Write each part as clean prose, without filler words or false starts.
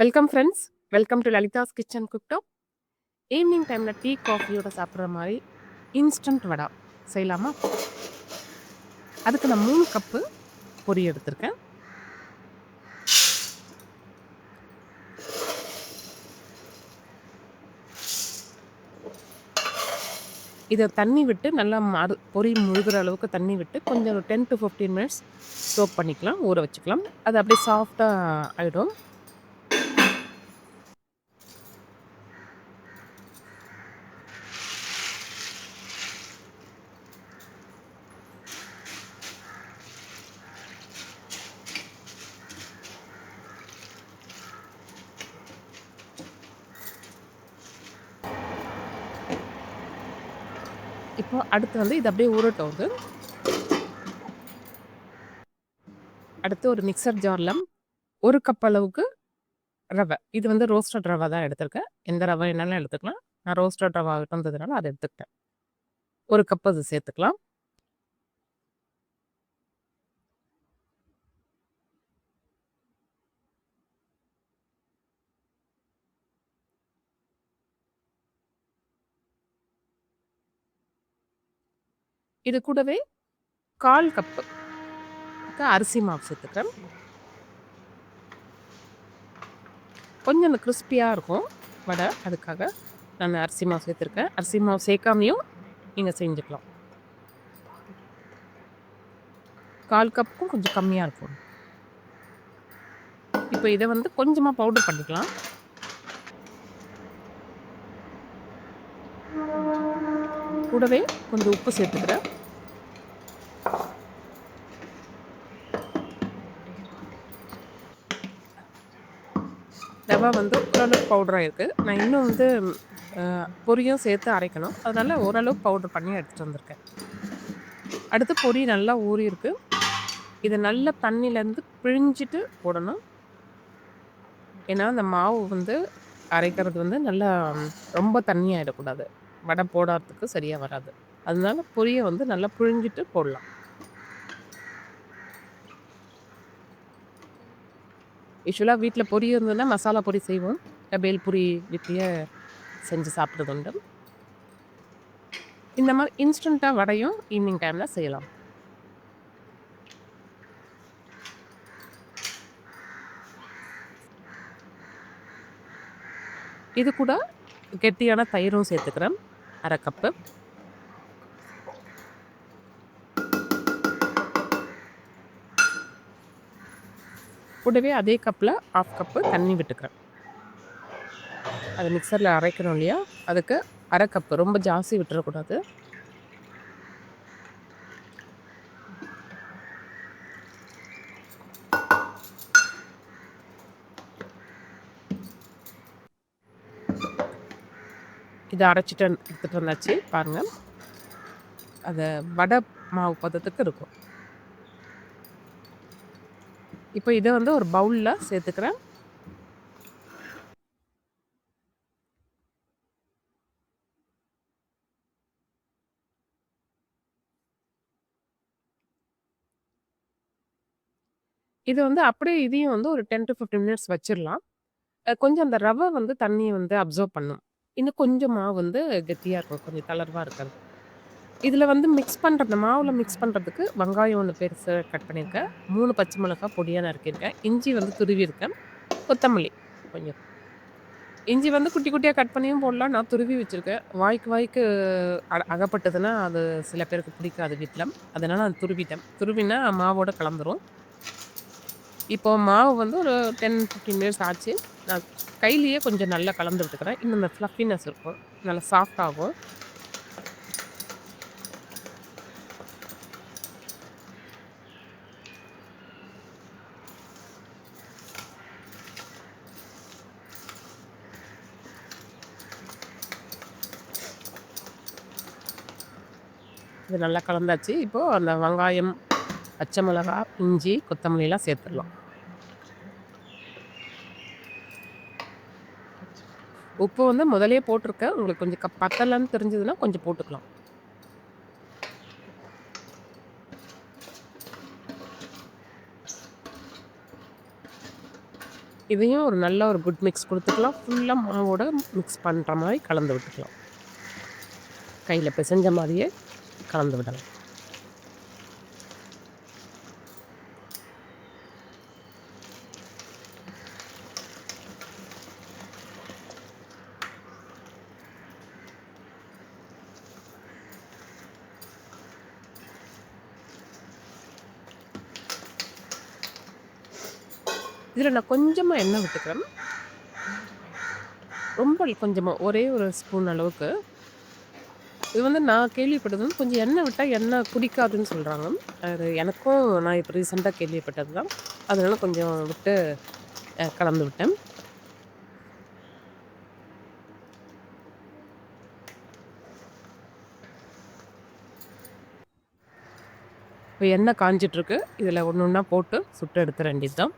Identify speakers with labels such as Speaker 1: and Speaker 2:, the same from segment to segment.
Speaker 1: Welcome friends. Welcome to Lalitha's kitchen cooktop. Evening டைம்ல tea, காஃபியோட சாப்பிடுற மாரி இன்ஸ்டன்ட் வடா செய்யலாமா? அதுக்கு நான் 3 கப்பு பொரி எடுத்திருக்கேன். இத தண்ணி விட்டு நல்லா பொரி முழுகுற அளவுக்கு தண்ணி விட்டு கொஞ்சம் ஒரு 10 to 15 மினிட்ஸ் சோக் பண்ணிக்கலாம். ஊற வச்சுக்கலாம். அது அப்படியே சாஃப்ட்டா ஆயிடும். இப்போ அடுத்து வந்து இது அப்படியே ஊறட்டும் அது. அடுத்து ஒரு மிக்ஸர் ஜார்ல 1 கப் அளவுக்கு ரவை. இது வந்து ரோஸ்டட் ரவ தான் எடுத்திருக்கேன். எந்த ரவை வேணாலும் எடுத்துக்கலாம். நான் ரோஸ்டட் ரவா இருந்ததுனால அத எடுத்துக்கிட்டேன். 1 கப் அது சேர்த்துக்கலாம். இது கூடவே 1/4 கப்பு அரிசி மாவு சேர்த்துக்கிறேன். கொஞ்சம் அந்த கிறிஸ்பியா இருக்கும் வடை. அதுக்காக நான் அரிசி மாவு சேர்த்துருக்கேன். அரிசி மாவு சேர்க்காமயும் நீங்க செஞ்சுக்கலாம். 1/4 கப்புக்கும் கொஞ்சம் கம்மியா இருக்கும். இப்போ இத வந்து கொஞ்சமா பவுடர் பண்ணிக்கலாம். கூடவே கொஞ்சம் உப்பு சேர்த்துக்கிறேன். ரவா வந்து ஓரளவுக்கு பவுடரா இருக்கு. நான் இன்னும் வந்து பொரியும் சேர்த்து அரைக்கணும். அதனால ஓரளவுக்கு பவுடர் பண்ணி எடுத்துட்டு வந்திருக்கேன். அடுத்து பொரி நல்லா ஊறியிருக்கு. இத நல்லா தண்ணியிலேருந்து பிழிஞ்சிட்டு போடணும். ஏன்னா, அந்த மாவு வந்து அரைக்கிறது வந்து நல்லா ரொம்ப தண்ணி ஆயிடக்கூடாது. வடை போடுறதுக்கு சரியா வராது. அதனால பொரிய வந்து நல்லா பிழிஞ்சிட்டு போடலாம். யூசுவலா வீட்ல பொரி இருந்ததுன்னா, மசாலா பொரி செய்வோம். பேல் பூரி வீட்லயே செஞ்சு சாப்பிடுறது உண்டு. இந்த மாரி இன்ஸ்டன்ட்டா வடையும் ஈவினிங் டைம்ல செய்யலாம். இது கூட கெட்டியான தயிரும் சேர்த்துக்கிறேன். 1/2 கப்பு. கூடவே அதே கப்ல 1/2 கப்பு தண்ணி விட்டுக்கிறேன். அது மிக்ஸர்ல அரைக்கணும் இல்லையா? அதுக்கு 1/2 கப்பு. ரொம்ப ஜாஸ்தி விட்டுறக்கூடாது. இத அரைச்சுட்டு எடுத்துட்டு வந்தாச்சு. பாருங்க. அத வடை மாவு பதத்துக்கு இருக்கும். இப்போ இத வந்து ஒரு பவுல்ல சேர்த்துக்கிறேன். இது வந்து அப்படியே இதையும் வந்து ஒரு 10 to 15 மினிட்ஸ் வச்சிரலாம். கொஞ்சம் அந்த ரவ வந்து தண்ணிய வந்து அப்சர்வ் பண்ணும். இன்னும் கொஞ்சம் மாவு வந்து கெட்டியா இருக்கும். கொஞ்சம் தளர்வா இருக்கிறது. இதுல வந்து மிக்ஸ் பண்ற அந்த மாவுல மிக்ஸ் பண்றதுக்கு வெங்காயம் 1 பெருசா கட் பண்ணியிருக்கேன். 3 பச்சை மிளகாய் பொடியா நறுக்கியிருக்கேன். இஞ்சி வந்து துருவியிருக்கேன். கொத்தமல்லி கொஞ்சம். இஞ்சி வந்து குட்டி குட்டியா கட் பண்ணியும் போடலாம். நான் துருவி வச்சிருக்கேன். வாய்க்கு அகப்பட்டதுன்னா, அது சில பேருக்கு பிடிக்காது வீட்ல. அதனால நான் துருவிட்டேன். துருவினா மாவோட கலந்துரும். இப்போ மாவு வந்து ஒரு 10, 15 மினிட்ஸ் ஆச்சு. நான் கையிலேயே கொஞ்சம் நல்லா கலந்து விட்டுக்கிறேன். இன்னும் இந்த ஃப்ளஃபினஸ் இருக்கும். நல்லா சாஃப்ட் ஆகும். இது நல்லா கலந்தாச்சு. இப்போ அந்த வெங்காயம், பச்சை மிளகா, இஞ்சி, கொத்தமல்லிலாம் சேர்த்துடலாம். உப்பு வந்து முதல்லயே போட்டுருக்கேன். உங்களுக்கு கொஞ்சம் பத்தலன்னு தெரிஞ்சதுன்னா கொஞ்சம் போட்டுக்கலாம். இதையும் ஒரு நல்ல ஒரு குட் மிக்ஸ் குடுத்துக்கலாம். ஃபுல்லா மாவோட மிக்ஸ் பண்ற மாரி கலந்து விட்டுக்கலாம். கையில பெசஞ்ச மாரியே கலந்து விடலாம். இதில நான் கொஞ்சமா எண்ணெய் விட்டுக்கிறேன். ரொம்ப கொஞ்சமா ஒரே ஒரு ஸ்பூன் அளவுக்கு. இது வந்து நான் கேள்விப்பட்டது வந்து கொஞ்சம் எண்ணெய் விட்டா எண்ணெய் குடிக்காதுன்னு சொல்றாங்க. அது எனக்கும் நான் இப்ப ரீசென்ட்டா கேள்விப்பட்டது தான். அதனால கொஞ்சம் விட்டு கலந்து விட்டேன். இப்ப எண்ணெய் காய்ஞ்சிட்டுருக்கு. இதில ஒண்ணு ஒண்ணா போட்டு சுட்டு எடுத்துற வேண்டியது தான்.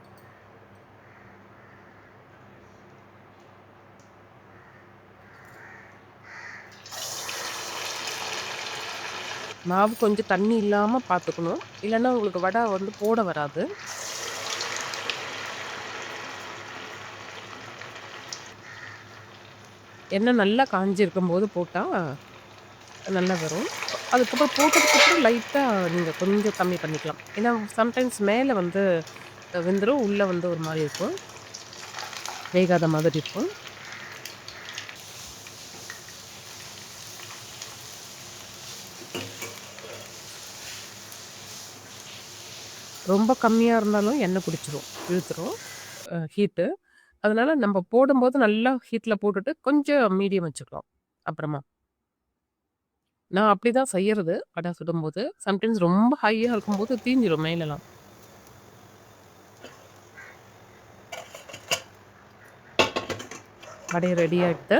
Speaker 1: மாவு கொஞ்சம் தண்ணி இல்லாம பார்த்துக்கணும். இல்லன்னா உங்களுக்கு வடை வந்து போட வராது. எண்ணெய் நல்லா காய்ஞ்சிருக்கும்போது போட்டா நல்லா வரும். அதுக்கப்புறம் போட்டதுக்கப்புறம் லைட்டா நீங்க கொஞ்சம் கம்மி பண்ணிக்கலாம். ஏன்னா சம்டைம்ஸ் மேல வந்து வெந்துரும். உள்ள வந்து ஒரு மாரி இருக்கும். வேகாத மாதிரி இருக்கும். ரொம்ப கம்மியா இருந்தாலும் எண்ணெய் குடிச்சிரும். இழுத்துரும். ஹீட்டு. அதனால நம்ம போடும்போது நல்லா ஹீட்ல போட்டுட்டு கொஞ்சம் மீடியம் வச்சுக்கலாம். அப்புறமா. நான் அப்படிதான் செய்யறது. வடை சுடும்போது. சம்டைம்ஸ் ரொம்ப ஹையா இருக்கும்போது தீஞ்சிரும் மேலலாம். வடை ரெடி ஆயிடுத்து.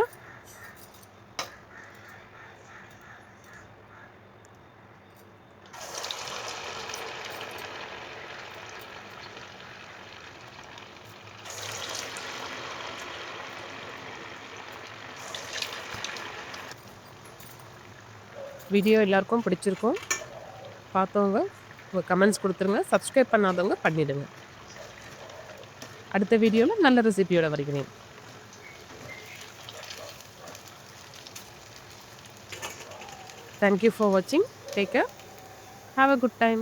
Speaker 1: வீடியோ எல்லாருக்கும் பிடிச்சிருக்கும். பார்த்தவங்க உங்க கமெண்ட்ஸ் குடுத்துருங்க. சப்ஸ்கிரைப் பண்ணாதவங்க பண்ணிடுங்க. அடுத்த வீடியோல நல்ல ரெசிபியோட வருகிறேன். Thank you for watching. Take care. Have a good time.